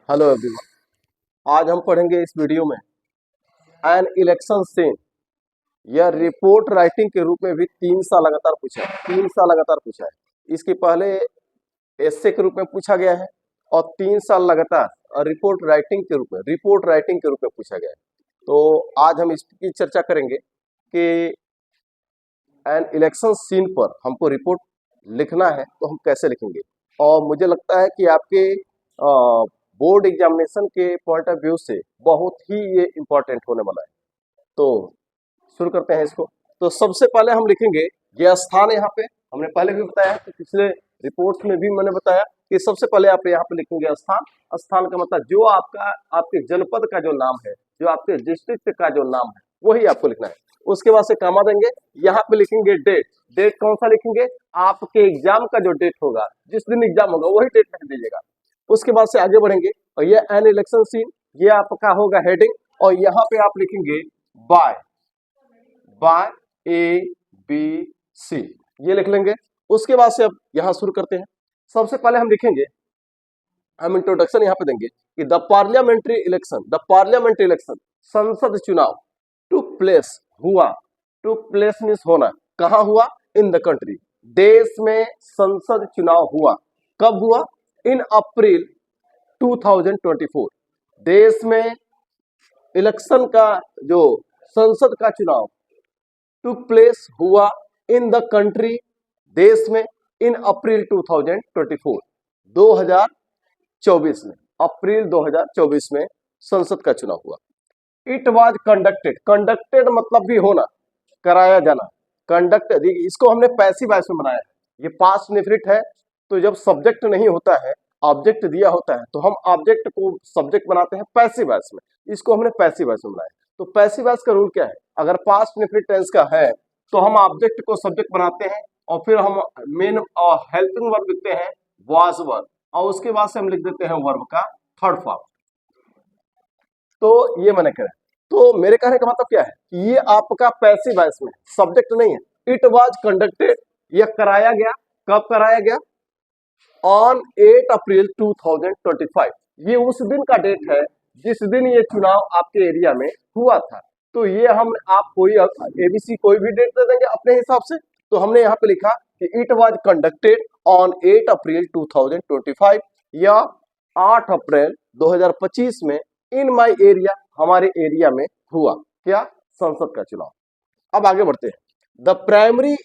Hello everyone. आज हम पढ़ेंगे इस वीडियो में एन इलेक्शन सीन। यह रिपोर्ट राइटिंग के रूप में भी 3 साल लगातार पूछा है, 3 साल लगातार पूछा है। इसके पहले एस्से के रूप में पूछा गया है और 3 साल लगातार और रिपोर्ट राइटिंग के रूप में पूछा गया है। तो आज हम इसकी चर्चा करेंगे कि एन इलेक्शन सीन पर हमको रिपोर्ट लिखना है तो हम कैसे लिखेंगे। और मुझे लगता है कि आपके बोर्ड एग्जामिनेशन के पॉइंट ऑफ व्यू से बहुत ही ये इम्पोर्टेंट होने वाला है। तो शुरू करते हैं इसको। तो सबसे पहले हम लिखेंगे ये स्थान। यहाँ पे हमने पहले भी बताया कि पिछले रिपोर्ट्स में भी मैंने बताया कि सबसे पहले आप यहाँ पे लिखेंगे स्थान। स्थान का मतलब जो आपके जनपद का जो नाम है, जो आपके डिस्ट्रिक्ट का जो नाम है, वही आपको लिखना है। उसके बाद से कॉमा देंगे, यहाँ पे लिखेंगे डेट। डेट कौन सा लिखेंगे? आपके एग्जाम का जो डेट होगा, जिस दिन एग्जाम होगा वही डेट लिख दीजिएगा। उसके बाद से आगे बढ़ेंगे और ये एन इलेक्शन सीन, ये आपका होगा हेडिंग। और यहाँ पे आप लिखेंगे बाय ए बी सी, ये लिख लेंगे। उसके बाद से अब यहाँ शुरू करते हैं। सबसे पहले हम लिखेंगे, हम इंट्रोडक्शन यहाँ पे देंगे कि द पार्लियामेंट्री इलेक्शन संसद चुनाव टुक प्लेस हुआ। टुक प्लेस मीन्स होना, कहाँ हुआ? इन द कंट्री, देश में संसद चुनाव हुआ। कब हुआ? इन अप्रैल 2024। देश में इलेक्शन का जो संसद का चुनाव टुक प्लेस हुआ इन द कंट्री, देश में, इन अप्रैल 2024, 2024 में, अप्रैल 2024 में संसद का चुनाव हुआ। इट वाज कंडक्टेड मतलब भी होना, कराया जाना। कंडक्ट, इसको हमने पैसिव वॉइस में बनाया है, ये पास्ट इंडेफिनिट है। तो जब सब्जेक्ट नहीं होता है, ऑब्जेक्ट दिया होता है, तो हम ऑब्जेक्ट को सब्जेक्ट बनाते हैं पैसिव वॉइस में। इसको हमने पैसिव वॉइस में बनाया। तो पैसिव वॉइस का रूल क्या है? अगर पास्ट इंडेफिनिट टेंस का है तो हम ऑब्जेक्ट को सब्जेक्ट बनाते हैं और फिर हम मेन और हेल्पिंग वर्ब लिखते हैं वाज वर्ब, और उसके बाद से हम लिख देते हैं वर्ब का थर्ड फॉर्म। तो ये मैंने कहा। तो मेरे कहने का मतलब क्या है कि ये आपका पैसिव वॉइस में, सब्जेक्ट नहीं है। इट वाज कंडक्टेड, यह कराया गया। कब कराया गया? ऑन 8 अप्रैल 2025। ये उस दिन का डेट है जिस दिन ये चुनाव आपके एरिया में हुआ था। तो ये आप कोई एबीसी कोई भी डेट दे देंगे अपने हिसाब से। तो हमने यहाँ पे लिखा कि इट वाज कंडक्टेड ऑन 8 अप्रैल 2025, या 8 अप्रैल 2025 में इन माय एरिया, हमारे एरिया में हुआ क्या? संसद का चुनाव। अब आगे बढ़ते हैं। The primary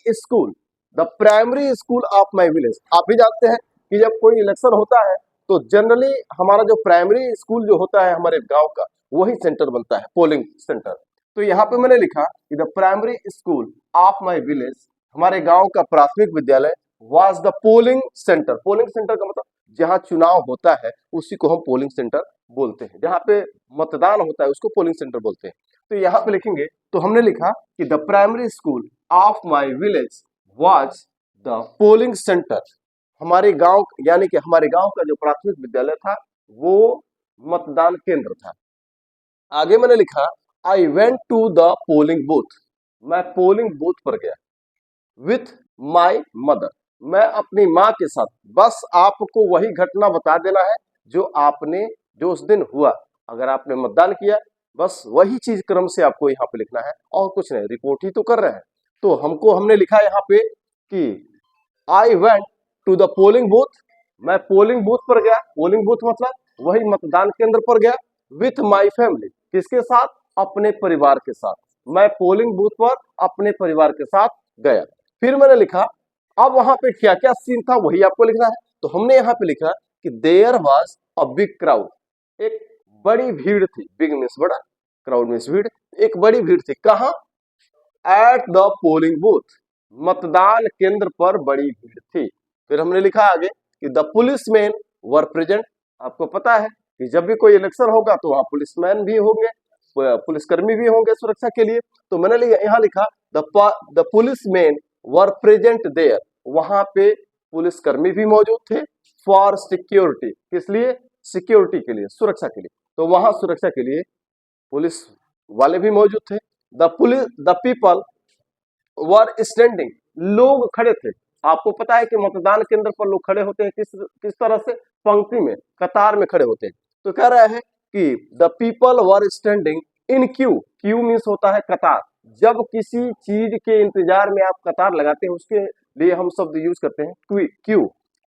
school of my village. आप भी जानते हैं कि जब कोई इलेक्शन होता है तो जनरली हमारा जो प्राइमरी स्कूल जो होता है हमारे गांव का, वही सेंटर बनता है, पोलिंग सेंटर। तो यहाँ पे मैंने लिखा कि the primary school of my village, हमारे गांव का प्राथमिक विद्यालय, was the polling centre. Polling centre का मतलब जहाँ चुनाव होता है उसी को हम पोलिंग सेंटर बोलते हैं। जहाँ पे मतदान होता है उसको पोलिंग सेंटर बोलते हैं। तो यहाँ पे लिखेंगे, तो हमने लिखा कि the primary school of my village was the polling centre. हमारे गांव, यानी कि हमारे गांव का जो प्राथमिक विद्यालय था वो मतदान केंद्र था। आगे मैंने लिखा I went to the polling booth. मैं पोलिंग बूथ पर गया विथ माई मदर, मैं अपनी माँ के साथ। बस आपको वही घटना बता देना है जो उस दिन हुआ। अगर आपने मतदान किया, बस वही चीज क्रम से आपको यहाँ पे लिखना है और कुछ नहीं। रिपोर्ट ही तो कर रहे हैं। तो हमने लिखा यहाँ पे कि I went to the polling booth, मैं पोलिंग बूथ पर गया। पोलिंग बूथ मतलब वही मतदान केंद्र पर गया। विथ माई फैमिली, किसके साथ? अपने परिवार के साथ। मैं पोलिंग बूथ पर अपने परिवार के साथ गया। फिर मैंने लिखा, अब वहां पे क्या क्या सीन था वही आपको लिखना है। तो हमने यहाँ पे लिखा कि there was a big crowd, एक बड़ी भीड़ थी। बिग मीन्स बड़ा, क्राउड मीन्स भीड़। एक बड़ी भीड़ थी। कहाँ? एट द पोलिंग बूथ, मतदान केंद्र पर बड़ी भीड़ थी। फिर हमने लिखा आगे कि द पुलिसमैन वर प्रेजेंट। आपको पता है कि जब भी कोई इलेक्शन होगा तो वहां पुलिसमैन भी होंगे, पुलिसकर्मी भी होंगे सुरक्षा के लिए। तो मैंने यहाँ लिखा the policeman were present there, वहां पे पुलिसकर्मी भी मौजूद थे। फॉर सिक्योरिटी, किस लिए? सिक्योरिटी के लिए, सुरक्षा के लिए। तो वहां सुरक्षा के लिए पुलिस वाले भी मौजूद थे। द पीपल वर स्टैंडिंग, लोग खड़े थे। आपको पता है कि मतदान केंद्र पर लोग खड़े होते हैं किस तरह से? पंक्ति में, कतार में खड़े होते हैं। तो कह रहा है कि the people were standing in Q, Q means होता है कतार। जब किसी चीज के इंतजार में आप कतार लगाते हैं उसके लिए हम शब्द यूज करते हैं क्यू,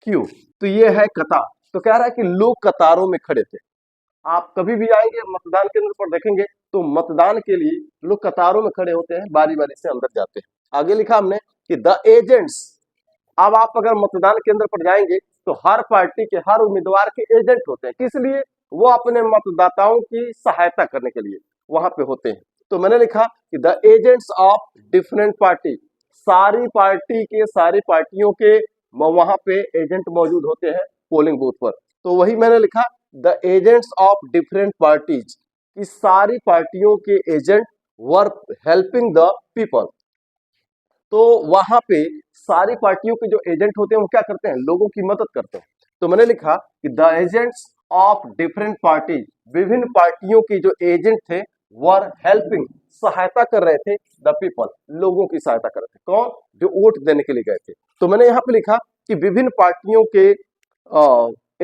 क्यू। तो ये है कतार। तो कह रहा है कि लोग कतारों में खड़े थे। आप कभी भी आएंगे मतदान केंद्र पर देखेंगे तो मतदान के लिए लोग कतारों में खड़े होते हैं, बारी बारी से अंदर जाते हैं। आगे लिखा हमने कि द एजेंट्स, अब आप अगर मतदान केंद्र पर जाएंगे तो हर पार्टी के हर उम्मीदवार के एजेंट होते हैं। किस लिए? वो अपने मतदाताओं की सहायता करने के लिए वहां पे होते हैं। तो मैंने लिखा कि the agents of different party, सारी पार्टी के सारी पार्टियों के वहां पे एजेंट मौजूद होते हैं पोलिंग बूथ पर। तो वही मैंने लिखा the agents of different parties, कि सारी पार्टियों के agent were helping the people. तो वहां पे सारी पार्टियों के जो एजेंट होते हैं वो क्या करते हैं? लोगों की मदद करते हैं। तो मैंने लिखा कि the agents of different party, विभिन्न पार्टियों के जो एजेंट थे वर हेल्पिंग, सहायता कर रहे थे द पीपल, लोगों की सहायता कर रहे थे। कौन? जो वोट देने के लिए गए थे। तो मैंने यहाँ पे लिखा कि विभिन्न पार्टियों के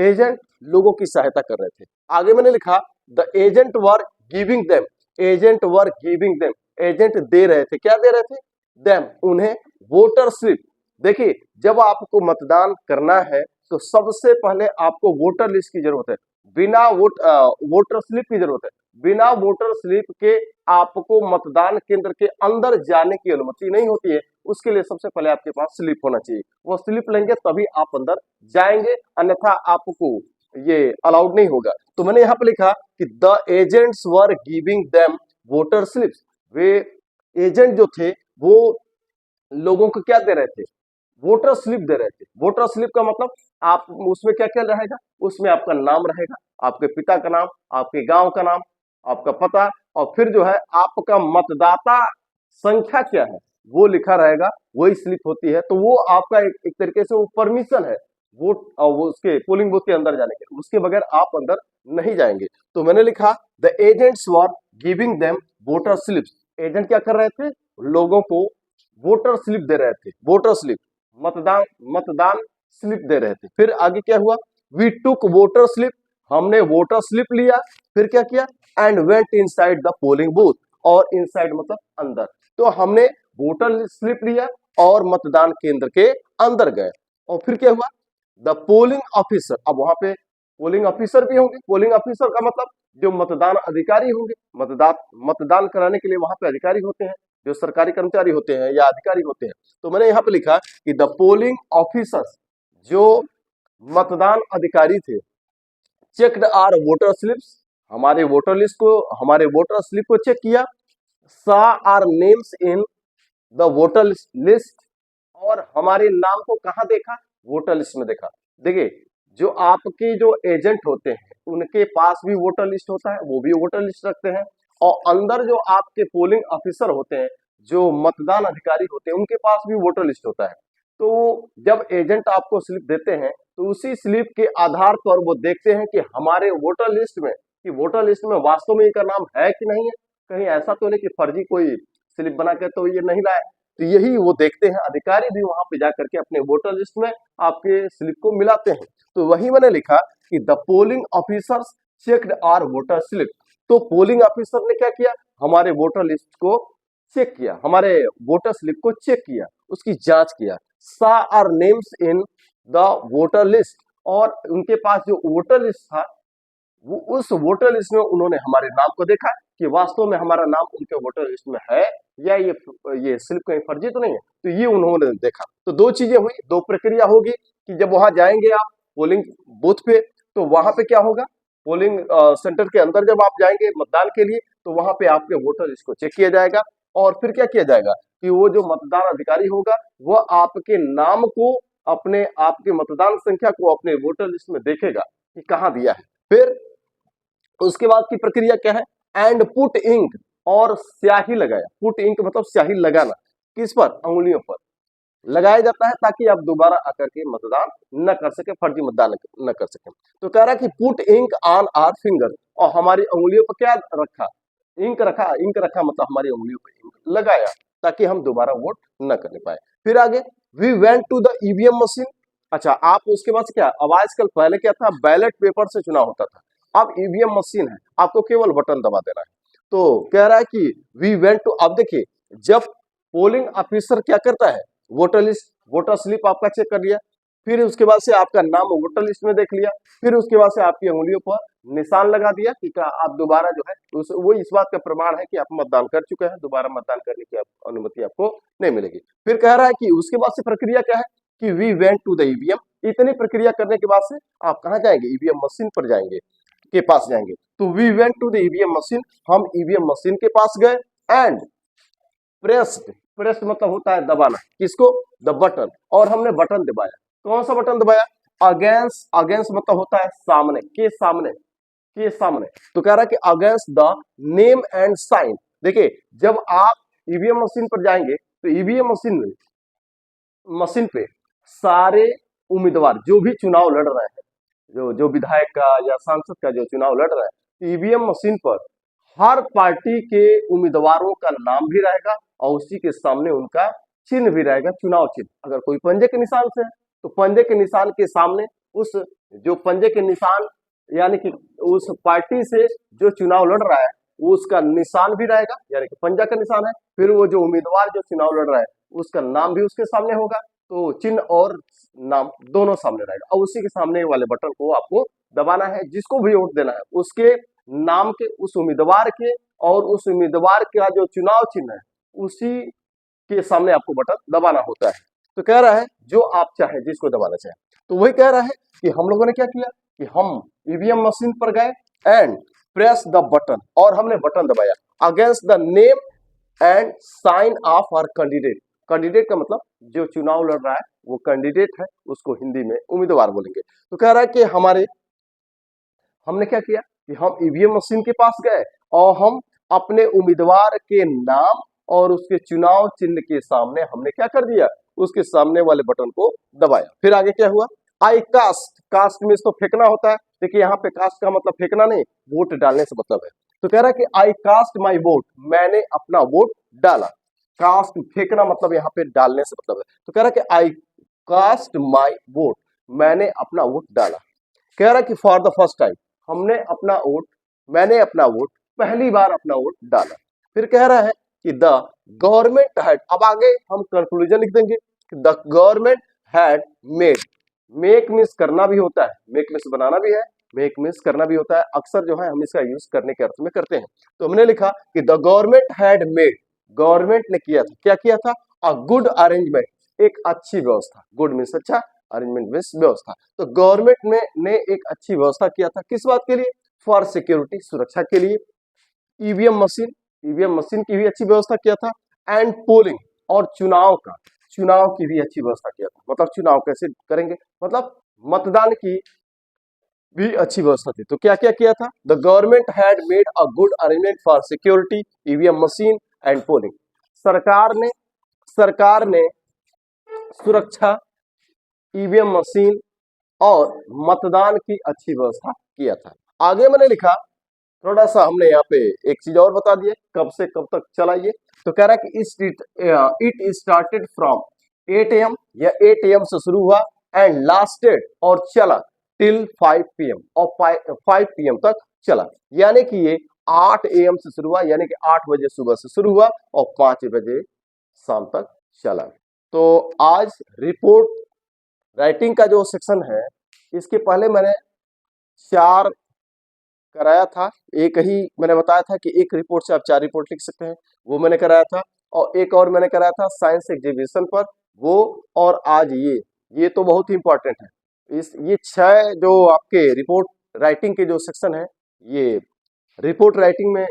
एजेंट लोगों की सहायता कर रहे थे। आगे मैंने लिखा the agent were giving them, agent were giving them, agent दे रहे थे। क्या दे रहे थे? देम, उन्हें वोटर स्लिप। देखिए, जब आपको मतदान करना है तो सबसे पहले आपको वोटर लिस्ट की जरूरत है। बिना वोटर स्लिप की जरूरत है। बिना वोटर स्लिप के आपको मतदान केंद्र के अंदर जाने की अनुमति नहीं होती है। उसके लिए सबसे पहले आपके पास स्लिप होना चाहिए। वो स्लिप लेंगे तभी आप अंदर जाएंगे, अन्यथा आपको ये अलाउड नहीं होगा। तो मैंने यहाँ पे लिखा कि the agents were giving them voter slips, way agent जो थे वो लोगों को क्या दे रहे थे? वोटर स्लिप दे रहे थे। वोटर स्लिप का मतलब आप उसमें क्या क्या रहेगा? उसमें आपका नाम रहेगा, आपके पिता का नाम, आपके गांव का नाम, आपका पता, और फिर जो है आपका मतदाता संख्या क्या है वो लिखा रहेगा, वही स्लिप होती है। तो वो आपका एक तरीके से वो परमिशन है वोट और वो उसके पोलिंग बूथ के अंदर जाने के, उसके बगैर आप अंदर नहीं जाएंगे। तो मैंने लिखा the agents were giving them voter slips, agent क्या कर रहे थे? लोगों को वोटर स्लिप दे रहे थे। वोटर स्लिप, मतदान स्लिप दे रहे थे। फिर आगे क्या हुआ? वी टुक वोटर स्लिप, हमने वोटर स्लिप लिया। फिर क्या किया? And went inside the polling booth, और इनसाइड मतलब अंदर। तो हमने वोटर स्लिप लिया और मतदान केंद्र के अंदर गए। और फिर क्या हुआ? द पोलिंग ऑफिसर, अब वहां पे पोलिंग ऑफिसर भी होंगे। पोलिंग ऑफिसर का मतलब जो मतदान अधिकारी होंगे, मतदान कराने के लिए वहां पे अधिकारी होते हैं, जो सरकारी कर्मचारी होते हैं या अधिकारी होते हैं। तो मैंने यहाँ पे लिखा कि द पोलिंग ऑफिसर्स, जो मतदान अधिकारी थे, चेक्ड आर वोटर स्लिप्स, हमारे वोटर लिस्ट को, हमारे वोटर स्लिप को चेक किया। Saw our names in the voter list, और हमारे नाम को कहाँ देखा? वोटर लिस्ट में देखा। देखिए, जो आपके जो एजेंट होते हैं उनके पास भी वोटर लिस्ट होता है, वो भी वोटर लिस्ट रखते हैं। और अंदर जो आपके पोलिंग ऑफिसर होते हैं, जो मतदान अधिकारी होते हैं, उनके पास भी वोटर लिस्ट होता है। तो जब एजेंट आपको स्लिप देते हैं तो उसी स्लिप के आधार पर वो देखते हैं कि हमारे वोटर लिस्ट में, कि वोटर लिस्ट में वास्तव में इनका नाम है कि नहीं है, कहीं ऐसा तो नहीं कि फर्जी कोई स्लिप बना के तो ये नहीं लाया। तो यही वो देखते हैं, अधिकारी भी वहां पे जाकर के अपने वोटर लिस्ट में आपके स्लिप को मिलाते हैं। तो वही मैंने लिखा कि the polling officers checked our voter slip. तो पोलिंग ऑफिसर ने क्या किया? हमारे वोटर लिस्ट को चेक किया, हमारे वोटर स्लिप को चेक किया, उसकी जांच किया। Saw our names in the voter list, और उनके पास जो वोटर लिस्ट था वो उस वोटर लिस्ट में उन्होंने हमारे नाम को देखा कि वास्तव में हमारा नाम उनके वोटर लिस्ट में है या ये स्लिप कहीं फर्जी तो नहीं है। तो ये उन्होंने देखा। तो दो चीजें हुई, दो प्रक्रिया होगी कि जब वहां जाएंगे आप पोलिंग बूथ पे तो वहां पे क्या होगा? पोलिंग सेंटर के अंदर जब आप जाएंगे मतदान के लिए तो वहां पे आपके वोटर लिस्ट को चेक किया जाएगा। और फिर क्या किया जाएगा कि वो जो मतदान अधिकारी होगा वह आपके नाम को, अपने आपके मतदान संख्या को अपने वोटर लिस्ट में देखेगा कि कहाँ दिया है। फिर उसके बाद की प्रक्रिया क्या है? एंड पुट इंक, और स्याही लगाया। पुट इंक मतलब स्याही लगाना, किस पर? अंगुलियों पर लगाया जाता है ताकि आप दोबारा आकर के मतदान न कर सके, फर्जी मतदान न कर सके। तो कह रहा है कि put ink on our finger, और हमारी अंगुलियों पर क्या रखा? इंक रखा। इंक रखा मतलब हमारी अंगुलियों पर इंक लगाया ताकि हम दोबारा वोट न करने पाए। फिर आगे we went to the EVM machine. अच्छा, आप उसके बाद क्या? अब आजकल पहले क्या था? बैलेट पेपर से चुनाव होता था। अब ईवीएम मशीन है, आपको केवल बटन दबा देना है। तो कह रहा है कि वी वेंट टू, अब देखिए जब पोलिंग ऑफिसर क्या करता है, वोटर लिस्ट, वोटर स्लिप आपका चेक कर लिया, फिर उसके बाद से आपका नाम वोटर लिस्ट में देख लिया, फिर उसके बाद से आपकी उंगलियों पर निशान लगा दिया कि आप दोबारा जो है वो इस बात का प्रमाण है कि आप मतदान कर चुके हैं, दोबारा मतदान करने की अनुमति आपको नहीं मिलेगी। फिर कह रहा है कि उसके बाद से प्रक्रिया क्या है कि we went to the EVM, इतनी प्रक्रिया करने के बाद से आप कहाँ जाएंगे, ईवीएम मशीन पर जाएंगे, के पास जाएंगे। तो we went to the EVM machine, हम ईवीएम मशीन के पास गए एंड प्रेस्ड, प्रेस्ड मतलब होता है दबाना, किसको, द बटन, और हमने बटन दबाया। कौन सा बटन दबाया, अगेंस्ट, अगेंस्ट मतलब होता है सामने, के सामने, के सामने। तो कह रहा है कि against the name and sign. देखिए जब आप ईवीएम मशीन पर जाएंगे तो ईवीएम मशीन पे सारे उम्मीदवार जो भी चुनाव लड़ रहे हैं, जो विधायक का या सांसद का जो चुनाव लड़ रहा है, ईवीएम मशीन पर हर पार्टी के उम्मीदवारों का नाम भी रहेगा और उसी के सामने उनका चिन्ह भी रहेगा, चुनाव चिन्ह। अगर कोई पंजे के निशान से है तो पंजे के निशान के सामने उस जो पंजे के निशान यानी कि उस पार्टी से जो चुनाव लड़ रहा है उसका निशान भी रहेगा, यानी कि पंजा का निशान है। फिर वो जो उम्मीदवार जो चुनाव लड़ रहा है उसका नाम भी उसके सामने होगा, तो चिन्ह और नाम दोनों सामने रहेगा और उसी के सामने वाले बटन को आपको दबाना है। जिसको भी वोट देना है उसके नाम के, उस उम्मीदवार के और उस उम्मीदवार का जो चुनाव चिन्ह है उसी के सामने आपको बटन दबाना होता है। तो कह रहा है जो आप चाहे, जिसको दबाना चाहे। तो वही कह रहा है कि हम लोगों ने क्या किया कि हम ईवीएम मशीन पर गए एंड प्रेस द बटन, और हमने बटन दबाया against the name and sign of our candidate. Candidate का मतलब जो चुनाव लड़ रहा है वो कैंडिडेट है, उसको हिंदी में उम्मीदवार बोलेंगे। तो कह रहा है कि हमने क्या किया कि हम ईवीएम मशीन के पास गए और हम अपने उम्मीदवार के नाम और उसके चुनाव चिन्ह के सामने हमने क्या कर दिया, उसके सामने वाले बटन को दबाया। फिर आगे क्या हुआ, आई कास्ट, कास्ट में इसको फेंकना होता है। देखिए यहाँ पे कास्ट का मतलब फेंकना नहीं, वोट डालने से मतलब है। तो कह रहा है कि आई कास्ट माई वोट, मैंने अपना वोट डाला। कास्ट फेंकना मतलब यहाँ पे डालने से मतलब है। तो कह रहा है कि आई कास्ट माई वोट, मैंने अपना वोट डाला। कह रहा है कि फॉर द फर्स्ट टाइम, मैंने अपना वोट पहली बार अपना वोट डाला। फिर कह रहा है कि द गवर्नमेंट हैड, अब आगे हम कंक्लूजन लिख देंगे कि the government had made, make miss करना भी होता है, मेक मिस बनाना भी है, मेक मिस करना भी होता है, अक्सर जो है हम इसका यूज करने के अर्थ में करते हैं। तो हमने लिखा कि the government had made, government ने किया था, क्या किया था, अ गुड अरेंजमेंट, एक अच्छी व्यवस्था, गुड मीन्स अच्छा, अरेंजमेंट मीन्स व्यवस्था। तो गवर्नमेंट ने एक अच्छी व्यवस्था किया था, किस बात के लिए, फॉर सिक्योरिटी, सुरक्षा के लिए। ईवीएम मशीन की भी अच्छी व्यवस्था किया था एंड पोलिंग, और चुनाव की भी अच्छी व्यवस्था किया था। मतलब चुनाव कैसे करेंगे, मतलब मतदान की भी अच्छी व्यवस्था थी। तो क्या क्या किया था, the government had made a good arrangement for security, EVM machine and polling. सरकार ने सुरक्षा, ईवीएम मशीन और मतदान की अच्छी व्यवस्था किया था। आगे मैंने लिखा, थोड़ा सा हमने यहाँ पे एक चीज और बता दिए, कब से कब तक चला ये। तो कह रहा है कि इट स्टार्टेड फ्रॉम 8 AM, या 8 AM से शुरू हुआ एंड लास्टेड, और चला टिल 5 PM, और 5 PM तक चला। यानी कि ये 8 AM से शुरू हुआ, यानी कि 8 बजे सुबह से शुरू हुआ और 5 बजे शाम तक चला। तो आज रिपोर्ट राइटिंग का जो सेक्शन है, इसके पहले मैंने 4 कराया था, एक ही मैंने बताया था कि एक रिपोर्ट से आप 4 रिपोर्ट लिख सकते हैं, वो मैंने कराया था। और एक और मैंने कराया था साइंस एग्जीबिशन पर, वो, और आज ये तो बहुत ही इंपॉर्टेंट है। ये 6 जो आपके रिपोर्ट राइटिंग के जो सेक्शन है, ये रिपोर्ट राइटिंग में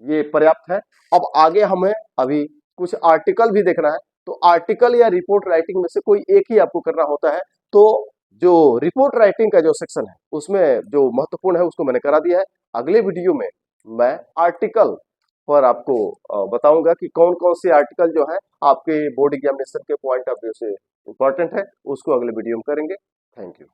ये पर्याप्त है। अब आगे हमें अभी कुछ आर्टिकल भी देखना है, तो आर्टिकल या रिपोर्ट राइटिंग में से कोई एक ही आपको करना होता है। तो जो रिपोर्ट राइटिंग का जो सेक्शन है उसमें जो महत्वपूर्ण है उसको मैंने करा दिया है। अगले वीडियो में मैं आर्टिकल पर आपको बताऊंगा कि कौन कौन से आर्टिकल जो है आपके बोर्ड एग्जामिनेशन के पॉइंट ऑफ व्यू से इंपॉर्टेंट है, उसको अगले वीडियो में करेंगे। Thank you.